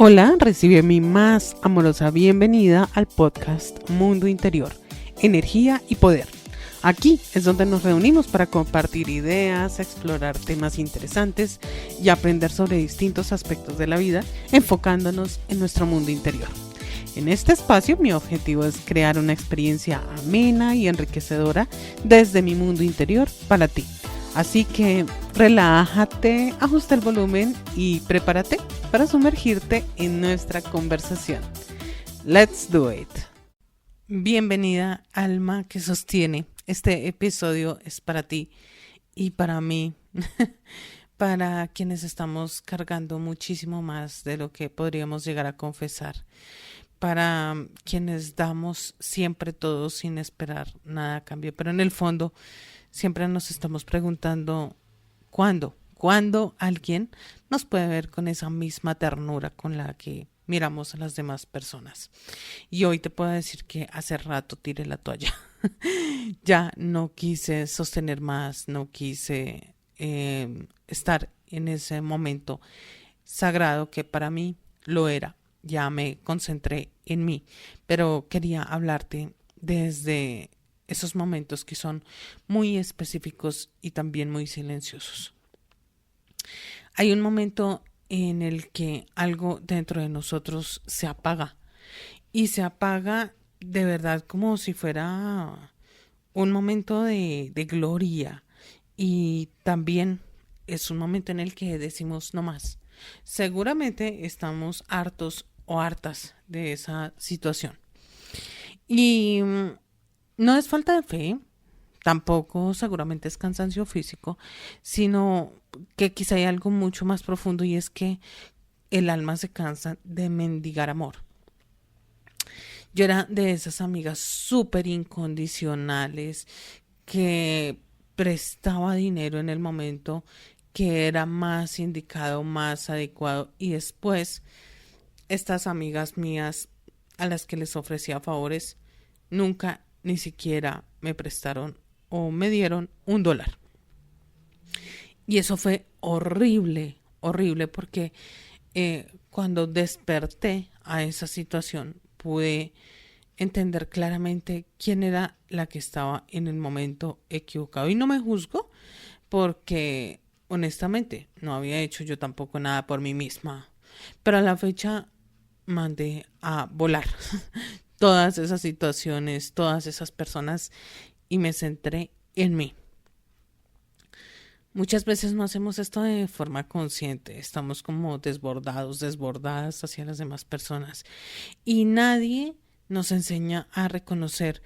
Hola, recibe mi más amorosa bienvenida al podcast Mundo Interior, Energía y Poder. Aquí es donde nos reunimos para compartir ideas, explorar temas interesantes y aprender sobre distintos aspectos de la vida, enfocándonos en nuestro mundo interior. En este espacio mi objetivo es crear una experiencia amena y enriquecedora desde mi mundo interior para ti. Así que relájate, ajusta el volumen y prepárate para sumergirte en nuestra conversación. Let's do it. Bienvenida, alma que sostiene. Este episodio es para ti y para mí, para quienes estamos cargando muchísimo más de lo que podríamos llegar a confesar, para quienes damos siempre todo sin esperar nada a cambio, pero en el fondo siempre nos estamos preguntando ¿cuándo alguien nos puede ver con esa misma ternura con la que miramos a las demás personas? Y hoy te puedo decir que hace rato tiré la toalla. Ya no quise sostener más, no quise estar en ese momento sagrado que para mí lo era. Ya me concentré en mí, pero quería hablarte desde esos momentos que son muy específicos y también muy silenciosos. Hay un momento en el que algo dentro de nosotros se apaga y se apaga de verdad como si fuera un momento de gloria, y también es un momento en el que decimos no más. Seguramente estamos hartos o hartas de esa situación. Y no es falta de fe, tampoco seguramente es cansancio físico, sino que quizá hay algo mucho más profundo, y es que el alma se cansa de mendigar amor. Yo era de esas amigas súper incondicionales que prestaba dinero en el momento que era más indicado, más adecuado, y después estas amigas mías a las que les ofrecía favores nunca ni siquiera me prestaron o me dieron $1. Y eso fue horrible, horrible, porque cuando desperté a esa situación pude entender claramente quién era la que estaba en el momento equivocado. Y no me juzgo porque honestamente no había hecho yo tampoco nada por mí misma. Pero a la fecha mandé a volar todas esas situaciones, todas esas personas, y me centré en mí. Muchas veces no hacemos esto de forma consciente, estamos como desbordadas hacia las demás personas, y nadie nos enseña a reconocer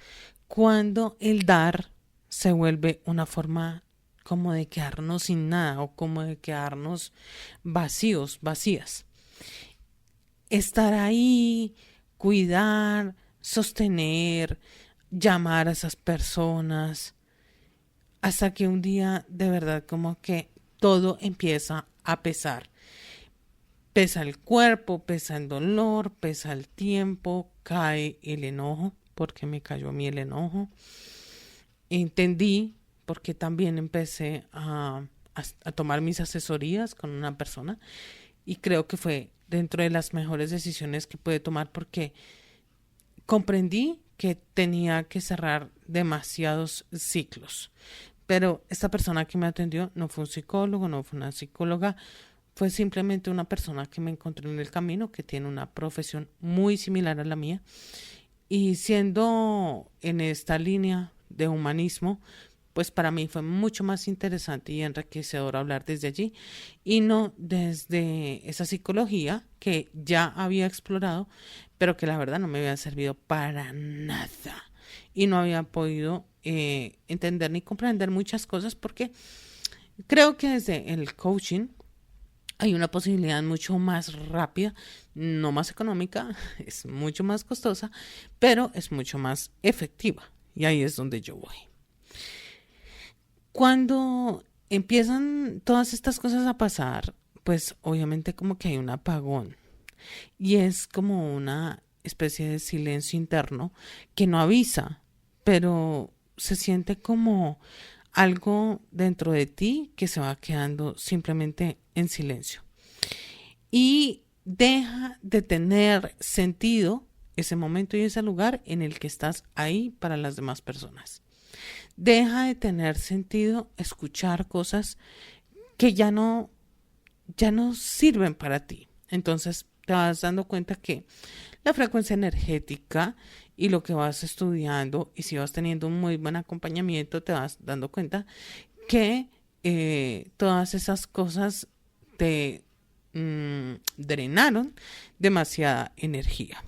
cuando el dar se vuelve una forma como de quedarnos sin nada o como de quedarnos vacíos, vacías. Estar ahí, cuidar, sostener, llamar a esas personas, hasta que un día de verdad como que todo empieza a pesar. Pesa el cuerpo, pesa el dolor, pesa el tiempo, cae el enojo, porque me cayó a mí el enojo. Entendí, porque también empecé a tomar mis asesorías con una persona, y creo que fue dentro de las mejores decisiones que pude tomar, porque comprendí que tenía que cerrar demasiados ciclos. Pero esta persona que me atendió no fue un psicólogo, no fue una psicóloga, fue simplemente una persona que me encontré en el camino, que tiene una profesión muy similar a la mía. Y siendo en esta línea de humanismo, pues para mí fue mucho más interesante y enriquecedor hablar desde allí y no desde esa psicología que ya había explorado, pero que la verdad no me había servido para nada. Y no había podido entender ni comprender muchas cosas, porque creo que desde el coaching hay una posibilidad mucho más rápida, no más económica, es mucho más costosa, pero es mucho más efectiva. Y ahí es donde yo voy. Cuando empiezan todas estas cosas a pasar, pues obviamente como que hay un apagón. Y es como una especie de silencio interno que no avisa, pero se siente como algo dentro de ti que se va quedando simplemente en silencio. Y deja de tener sentido ese momento y ese lugar en el que estás ahí para las demás personas. Deja de tener sentido escuchar cosas que ya no sirven para ti. Entonces te vas dando cuenta que la frecuencia energética y lo que vas estudiando, y si vas teniendo un muy buen acompañamiento, te vas dando cuenta que todas esas cosas te drenaron demasiada energía.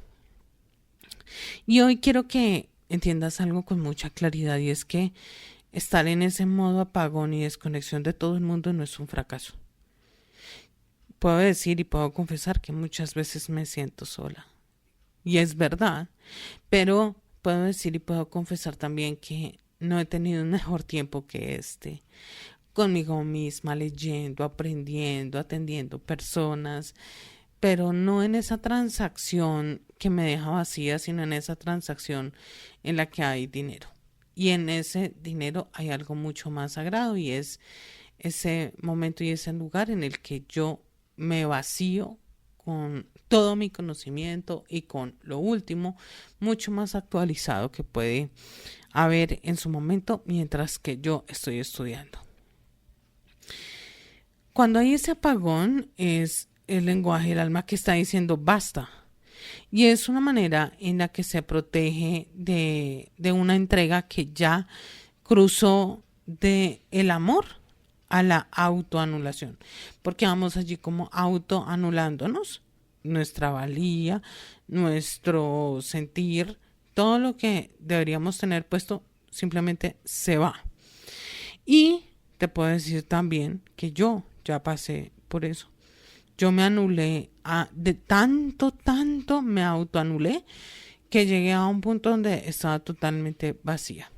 Y hoy quiero que entiendas algo con mucha claridad, y es que estar en ese modo apagón y desconexión de todo el mundo no es un fracaso. Puedo decir y puedo confesar que muchas veces me siento sola. Y es verdad, pero puedo decir y puedo confesar también que no he tenido un mejor tiempo que este, conmigo misma, leyendo, aprendiendo, atendiendo personas, pero no en esa transacción que me deja vacía, sino en esa transacción en la que hay dinero. Y en ese dinero hay algo mucho más sagrado, y es ese momento y ese lugar en el que yo me vacío con todo mi conocimiento y con lo último, mucho más actualizado que puede haber en su momento mientras que yo estoy estudiando. Cuando hay ese apagón, es el lenguaje del alma que está diciendo basta. Y es una manera en la que se protege de una entrega que ya cruzó de el amor a la autoanulación, porque vamos allí como autoanulándonos nuestra valía, nuestro sentir, todo lo que deberíamos tener puesto simplemente se va. Y te puedo decir también que yo ya pasé por eso. Yo me anulé de tanto me autoanulé que llegué a un punto donde estaba totalmente vacía.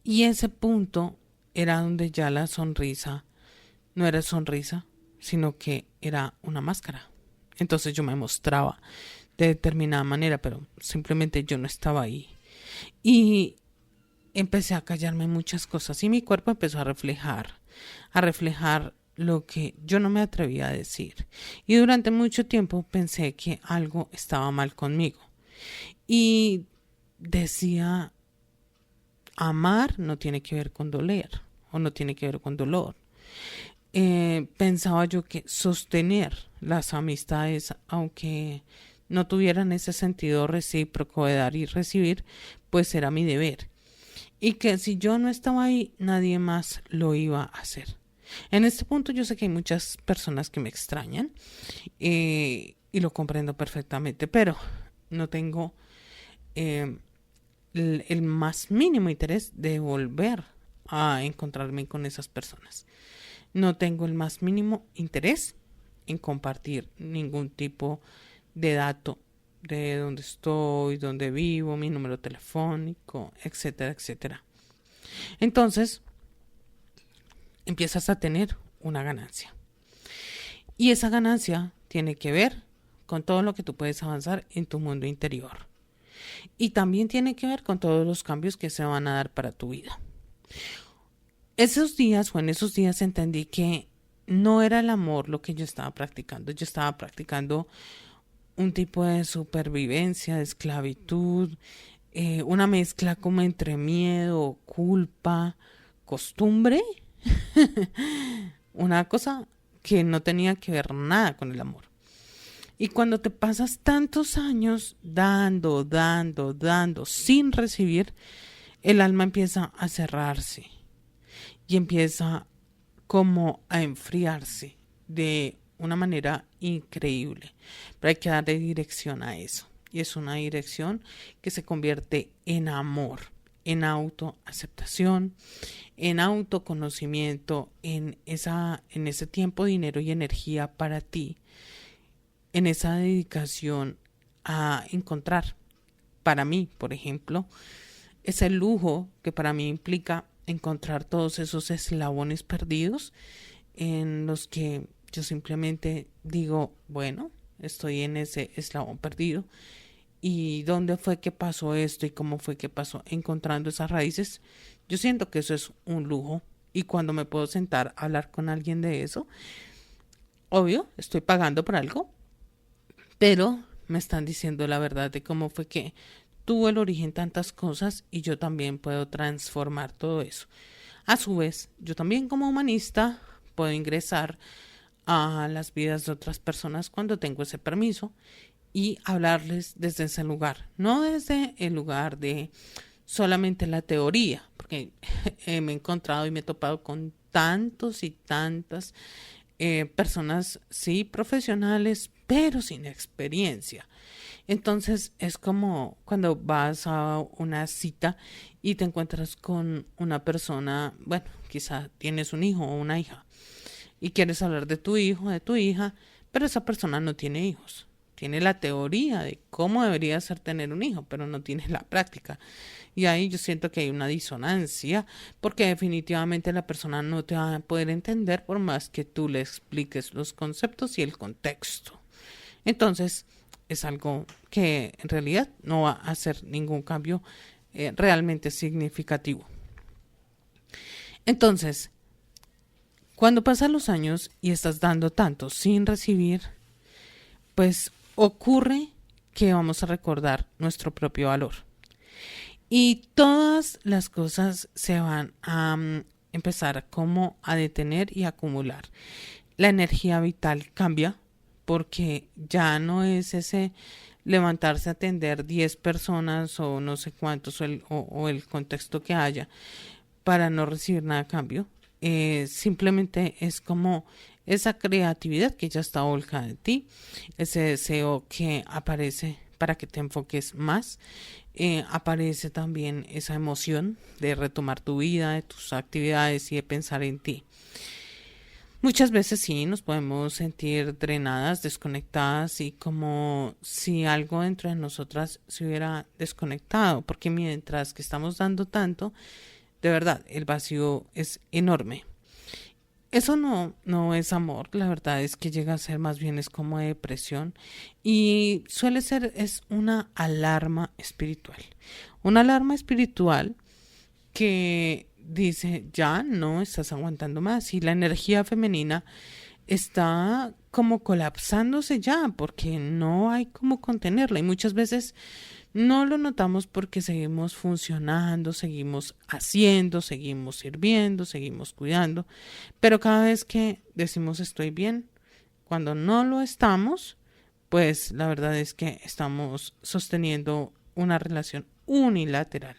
Y ese punto era donde ya la sonrisa no era sonrisa, sino que era una máscara. Entonces yo me mostraba de determinada manera, pero simplemente yo no estaba ahí. Y empecé a callarme muchas cosas y mi cuerpo empezó a reflejar lo que yo no me atrevía a decir. Y durante mucho tiempo pensé que algo estaba mal conmigo. Y decía, amar no tiene que ver con doler o no tiene que ver con dolor. Pensaba yo que sostener las amistades, aunque no tuvieran ese sentido recíproco de dar y recibir, pues era mi deber. Y que si yo no estaba ahí, nadie más lo iba a hacer. En este punto yo sé que hay muchas personas que me extrañan y lo comprendo perfectamente, pero no tengo el más mínimo interés de volver a encontrarme con esas personas. No tengo el más mínimo interés en compartir ningún tipo de dato de dónde estoy, dónde vivo, mi número telefónico, etcétera, etcétera. Entonces, empiezas a tener una ganancia. Y esa ganancia tiene que ver con todo lo que tú puedes avanzar en tu mundo interior. Y también tiene que ver con todos los cambios que se van a dar para tu vida. En esos días entendí que no era el amor lo que yo estaba practicando. Yo estaba practicando un tipo de supervivencia, de esclavitud, una mezcla como entre miedo, culpa, costumbre. Una cosa que no tenía que ver nada con el amor. Y cuando te pasas tantos años dando, sin recibir, el alma empieza a cerrarse y empieza como a enfriarse de una manera increíble. Pero hay que darle dirección a eso. Y es una dirección que se convierte en amor, en autoaceptación, en autoconocimiento, en ese tiempo, dinero y energía para ti, en esa dedicación a encontrar. Para mí, por ejemplo, es el lujo que para mí implica encontrar todos esos eslabones perdidos en los que yo simplemente digo, bueno, estoy en ese eslabón perdido. ¿Y dónde fue que pasó esto y cómo fue que pasó? Encontrando esas raíces, yo siento que eso es un lujo. Y cuando me puedo sentar a hablar con alguien de eso, obvio, estoy pagando por algo, pero me están diciendo la verdad de cómo fue que tuvo el origen tantas cosas y yo también puedo transformar todo eso. A su vez, yo también como humanista puedo ingresar a las vidas de otras personas cuando tengo ese permiso y hablarles desde ese lugar, no desde el lugar de solamente la teoría, porque me he encontrado y me he topado con tantos y tantas personas, sí, profesionales, pero sin experiencia. Entonces es como cuando vas a una cita y te encuentras con una persona, bueno, quizá tienes un hijo o una hija y quieres hablar de tu hijo, de tu hija, pero esa persona no tiene hijos. Tiene la teoría de cómo debería ser tener un hijo, pero no tiene la práctica. Y ahí yo siento que hay una disonancia, porque definitivamente la persona no te va a poder entender por más que tú le expliques los conceptos y el contexto. Entonces, es algo que en realidad no va a hacer ningún cambio realmente significativo. Entonces, cuando pasan los años y estás dando tanto sin recibir, pues ocurre que vamos a recordar nuestro propio valor. Y todas las cosas se van a empezar como a detener y acumular. La energía vital cambia porque ya no es ese levantarse a atender 10 personas o no sé cuántos o el contexto que haya para no recibir nada a cambio. Simplemente es como esa creatividad que ya está volcada en ti, ese deseo que aparece para que te enfoques más, aparece también esa emoción de retomar tu vida, de tus actividades y de pensar en ti. Muchas veces sí nos podemos sentir drenadas, desconectadas y como si algo dentro de nosotras se hubiera desconectado, porque mientras que estamos dando tanto, de verdad, el vacío es enorme. Eso no es amor, la verdad es que llega a ser más bien es como depresión y suele ser es una alarma espiritual. Una alarma espiritual que dice ya no estás aguantando más y la energía femenina está como colapsándose ya porque no hay cómo contenerla y muchas veces no lo notamos porque seguimos funcionando, seguimos haciendo, seguimos sirviendo, seguimos cuidando, pero cada vez que decimos estoy bien, cuando no lo estamos, pues la verdad es que estamos sosteniendo una relación unilateral.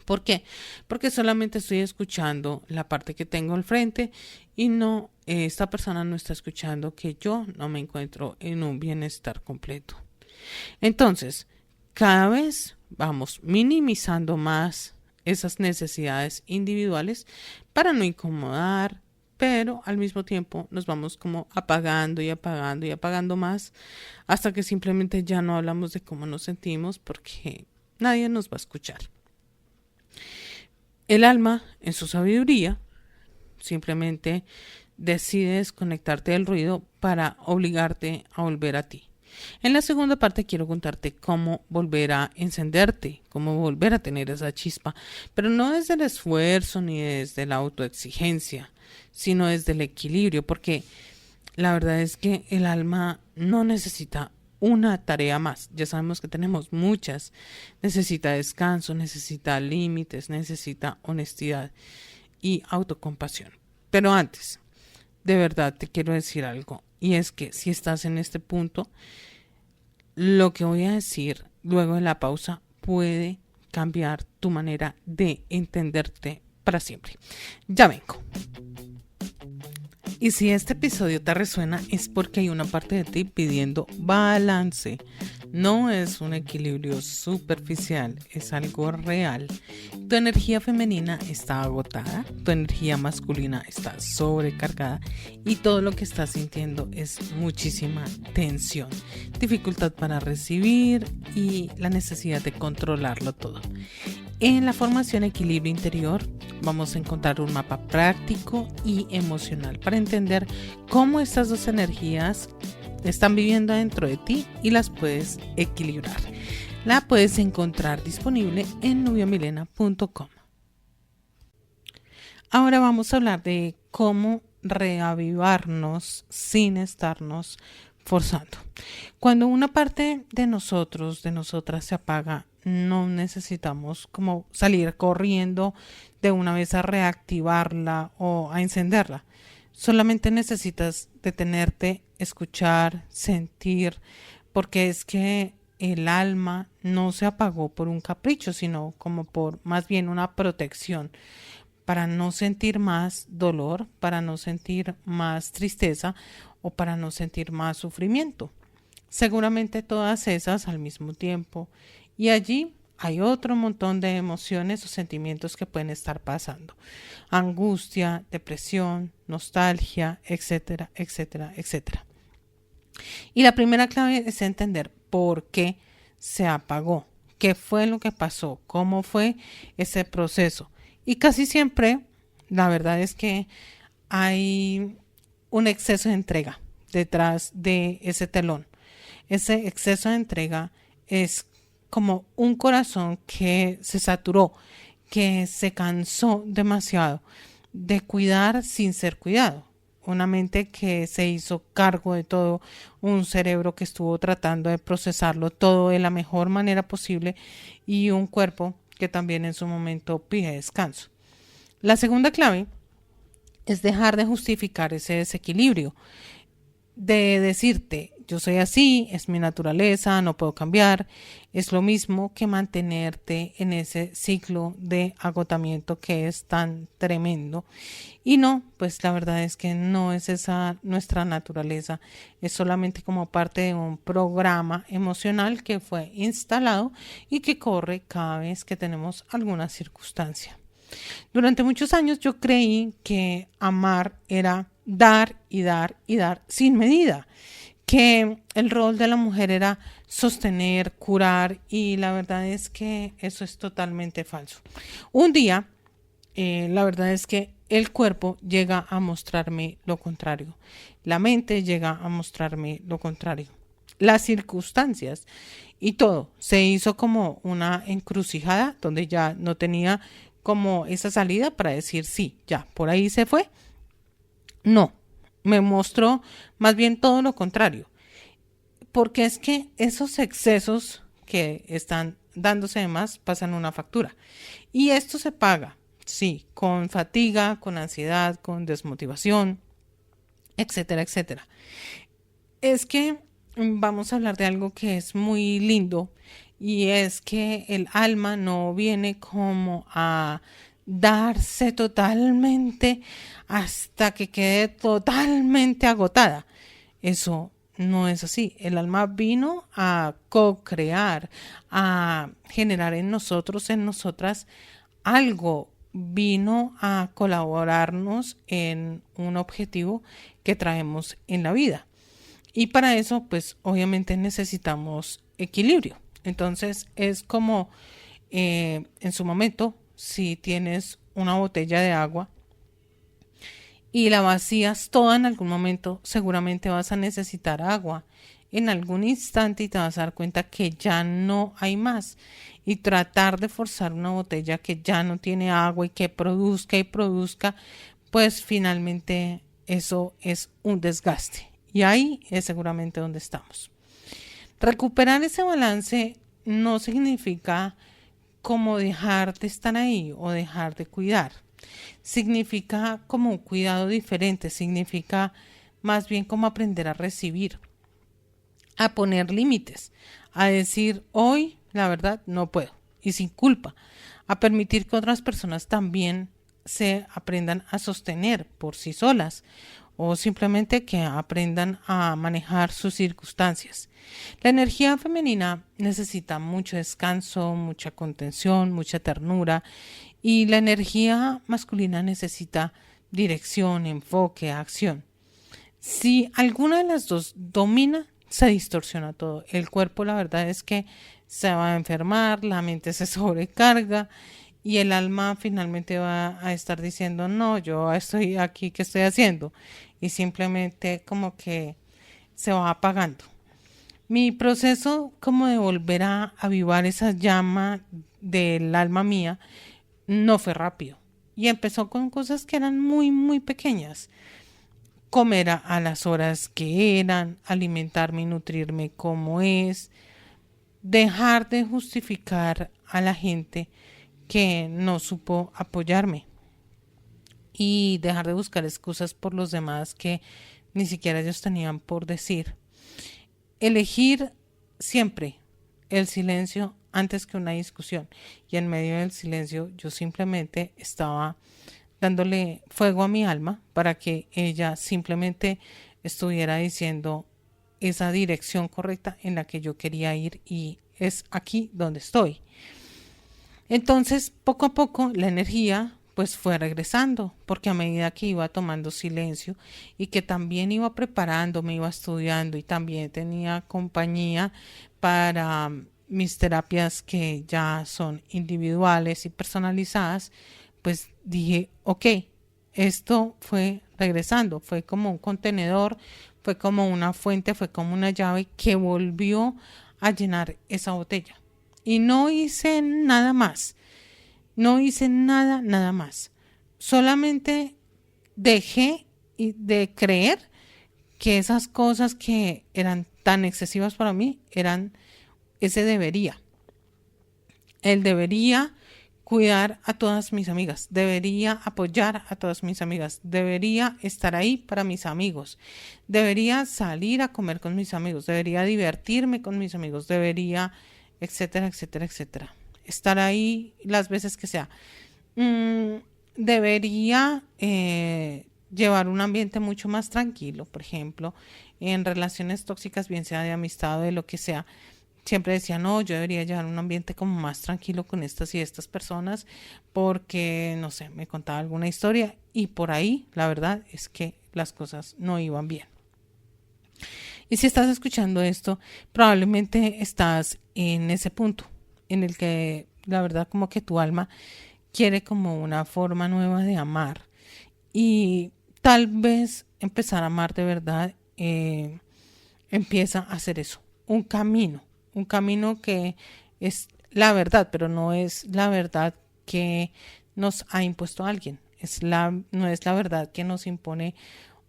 ¿Por qué? Porque solamente estoy escuchando la parte que tengo al frente y no, esta persona no está escuchando que yo no me encuentro en un bienestar completo. Entonces, cada vez vamos minimizando más esas necesidades individuales para no incomodar, pero al mismo tiempo nos vamos como apagando y apagando y apagando más hasta que simplemente ya no hablamos de cómo nos sentimos porque nadie nos va a escuchar. El alma, en su sabiduría, simplemente decide desconectarte del ruido para obligarte a volver a ti. En la segunda parte quiero contarte cómo volver a encenderte, cómo volver a tener esa chispa, pero no desde el esfuerzo ni desde la autoexigencia, sino desde el equilibrio, porque la verdad es que el alma no necesita una tarea más. Ya sabemos que tenemos muchas. Necesita descanso, necesita límites, necesita honestidad y autocompasión. Pero antes, de verdad te quiero decir algo. Y es que si estás en este punto, lo que voy a decir luego de la pausa puede cambiar tu manera de entenderte para siempre. Ya vengo. Y si este episodio te resuena es porque hay una parte de ti pidiendo balance. No es un equilibrio superficial, es algo real. Tu energía femenina está agotada, tu energía masculina está sobrecargada y todo lo que estás sintiendo es muchísima tensión, dificultad para recibir y la necesidad de controlarlo todo. En la formación Equilibrio Interior vamos a encontrar un mapa práctico y emocional para entender cómo estas dos energías están viviendo dentro de ti y las puedes equilibrar. La puedes encontrar disponible en nubiamilena.com. Ahora vamos a hablar de cómo reavivarnos sin estarnos forzando. Cuando una parte de nosotros, de nosotras se apaga, no necesitamos como salir corriendo de una vez a reactivarla o a encenderla. Solamente necesitas detenerte, escuchar, sentir, porque es que el alma no se apagó por un capricho, sino como por más bien una protección para no sentir más dolor, para no sentir más tristeza o para no sentir más sufrimiento. Seguramente todas esas al mismo tiempo. Y allí hay otro montón de emociones o sentimientos que pueden estar pasando. Angustia, depresión, nostalgia, etcétera, etcétera, etcétera. Y la primera clave es entender por qué se apagó, qué fue lo que pasó, cómo fue ese proceso. Y casi siempre, la verdad es que hay un exceso de entrega detrás de ese telón. Ese exceso de entrega es como un corazón que se saturó, que se cansó demasiado de cuidar sin ser cuidado. Una mente que se hizo cargo de todo, un cerebro que estuvo tratando de procesarlo todo de la mejor manera posible y un cuerpo que también en su momento pide descanso. La segunda clave es dejar de justificar ese desequilibrio, de decirte, yo soy así, es mi naturaleza, no puedo cambiar. Es lo mismo que mantenerte en ese ciclo de agotamiento que es tan tremendo. Y no, pues la verdad es que no es esa nuestra naturaleza, es solamente como parte de un programa emocional que fue instalado y que corre cada vez que tenemos alguna circunstancia. Durante muchos años yo creí que amar era dar y dar y dar sin medida, que el rol de la mujer era sostener, curar, y la verdad es que eso es totalmente falso. Un día, la verdad es que el cuerpo llega a mostrarme lo contrario, la mente llega a mostrarme lo contrario, las circunstancias y todo se hizo como una encrucijada donde ya no tenía como esa salida para decir sí, ya, por ahí se fue. No, me mostró más bien todo lo contrario, porque es que esos excesos que están dándose de más pasan una factura y esto se paga, sí, con fatiga, con ansiedad, con desmotivación, etcétera, etcétera. Es que vamos a hablar de algo que es muy lindo y es que el alma no viene como a darse totalmente hasta que quede totalmente agotada. Eso no es así. El alma vino a co-crear, a generar en nosotros, en nosotras, algo. Vino a colaborarnos en un objetivo que traemos en la vida. Y para eso, pues obviamente necesitamos equilibrio. Entonces es como en su momento, si tienes una botella de agua y la vacías toda en algún momento, seguramente vas a necesitar agua en algún instante y te vas a dar cuenta que ya no hay más. Y tratar de forzar una botella que ya no tiene agua y que produzca y produzca, pues finalmente eso es un desgaste. Y ahí es seguramente donde estamos. Recuperar ese balance no significa como dejar de estar ahí o dejar de cuidar. Significa como un cuidado diferente, significa más bien como aprender a recibir, a poner límites, a decir hoy la verdad no puedo y sin culpa, a permitir que otras personas también se aprendan a sostener por sí solas o simplemente que aprendan a manejar sus circunstancias. La energía femenina necesita mucho descanso, mucha contención, mucha ternura, y la energía masculina necesita dirección, enfoque, acción. Si alguna de las dos domina, se distorsiona todo. El cuerpo, la verdad es que se va a enfermar, la mente se sobrecarga y el alma finalmente va a estar diciendo, no, yo estoy aquí, ¿qué estoy haciendo? Y simplemente como que se va apagando. Mi proceso como de volver a avivar esa llama del alma mía no fue rápido y empezó con cosas que eran muy, muy pequeñas. comer a las horas que eran, alimentarme y nutrirme como es, dejar de justificar a la gente que no supo apoyarme y dejar de buscar excusas por los demás que ni siquiera ellos tenían por decir. Elegir siempre el silencio antes que una discusión, y en medio del silencio yo simplemente estaba dándole fuego a mi alma para que ella simplemente estuviera diciendo esa dirección correcta en la que yo quería ir, y es aquí donde estoy. Entonces, poco a poco la energía pues fue regresando, porque a medida que iba tomando silencio y que también iba preparándome, iba estudiando y también tenía compañía para mis terapias que ya son individuales y personalizadas, pues dije, ok, esto fue regresando, fue como un contenedor, fue como una fuente, fue como una llave que volvió a llenar esa botella. Y no hice nada más, no hice nada más. Solamente dejé de creer que esas cosas que eran tan excesivas para mí eran ese debería. El debería cuidar a todas mis amigas, debería apoyar a todas mis amigas, debería estar ahí para mis amigos, debería salir a comer con mis amigos, debería divertirme con mis amigos, debería, etcétera, etcétera, etcétera. Estar ahí las veces que sea. Debería llevar un ambiente mucho más tranquilo, por ejemplo, en relaciones tóxicas, bien sea de amistad o de lo que sea. Siempre decía, no, yo debería llevar un ambiente como más tranquilo con estas y estas personas porque, no sé, me contaba alguna historia y por ahí la verdad es que las cosas no iban bien. Y si estás escuchando esto, probablemente estás en ese punto en el que la verdad como que tu alma quiere como una forma nueva de amar y tal vez empezar a amar de verdad empieza a hacer eso, un camino que es la verdad, pero no es la verdad que nos ha impuesto alguien, no es la verdad que nos impone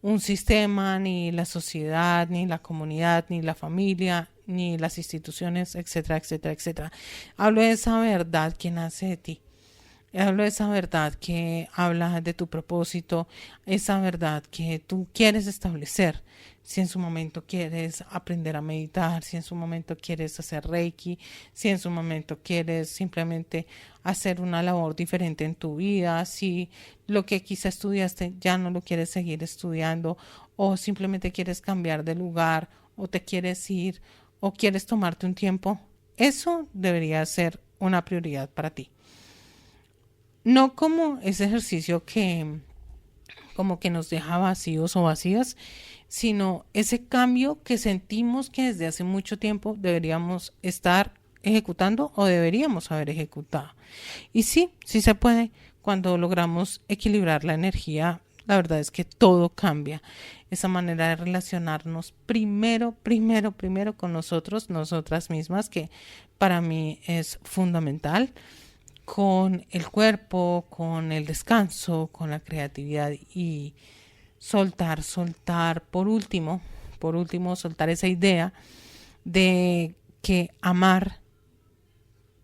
un sistema, ni la sociedad, ni la comunidad, ni la familia, ni las instituciones, etcétera, etcétera, etcétera. Hablo de esa verdad que nace de ti. Hablo de esa verdad que habla de tu propósito, esa verdad que tú quieres establecer. Si en su momento quieres aprender a meditar, si en su momento quieres hacer Reiki, si en su momento quieres simplemente hacer una labor diferente en tu vida, si lo que quizá estudiaste ya no lo quieres seguir estudiando o simplemente quieres cambiar de lugar o te quieres ir o quieres tomarte un tiempo, eso debería ser una prioridad para ti. No como ese ejercicio que como que nos deja vacíos o vacías, sino ese cambio que sentimos que desde hace mucho tiempo deberíamos estar ejecutando o deberíamos haber ejecutado. Y sí se puede cuando logramos equilibrar la energía. La verdad es que todo cambia. Esa manera de relacionarnos primero con nosotras mismas, que para mí es fundamental, con el cuerpo, con el descanso, con la creatividad y soltar, por último, soltar esa idea de que amar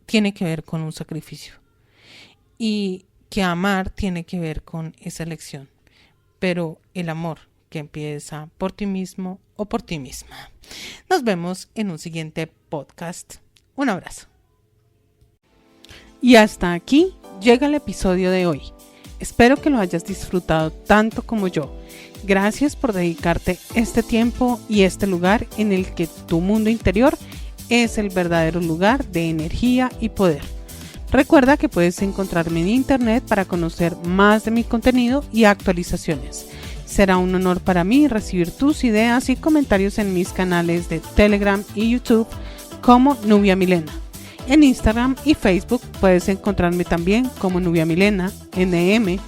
tiene que ver con un sacrificio y que amar tiene que ver con esa elección, pero el amor que empieza por ti mismo o por ti misma. Nos vemos en un siguiente podcast. Un abrazo. Y hasta aquí llega el episodio de hoy. Espero que lo hayas disfrutado tanto como yo. Gracias por dedicarte este tiempo y este lugar en el que tu mundo interior es el verdadero lugar de energía y poder. Recuerda que puedes encontrarme en internet para conocer más de mi contenido y actualizaciones. Será un honor para mí recibir tus ideas y comentarios en mis canales de Telegram y YouTube como Nubia Milena. En Instagram y Facebook puedes encontrarme también como Nubia Milena NM.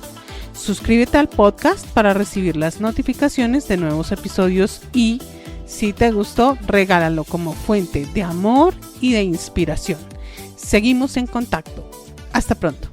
Suscríbete al podcast para recibir las notificaciones de nuevos episodios y, si te gustó, regálalo como fuente de amor y de inspiración. Seguimos en contacto. Hasta pronto.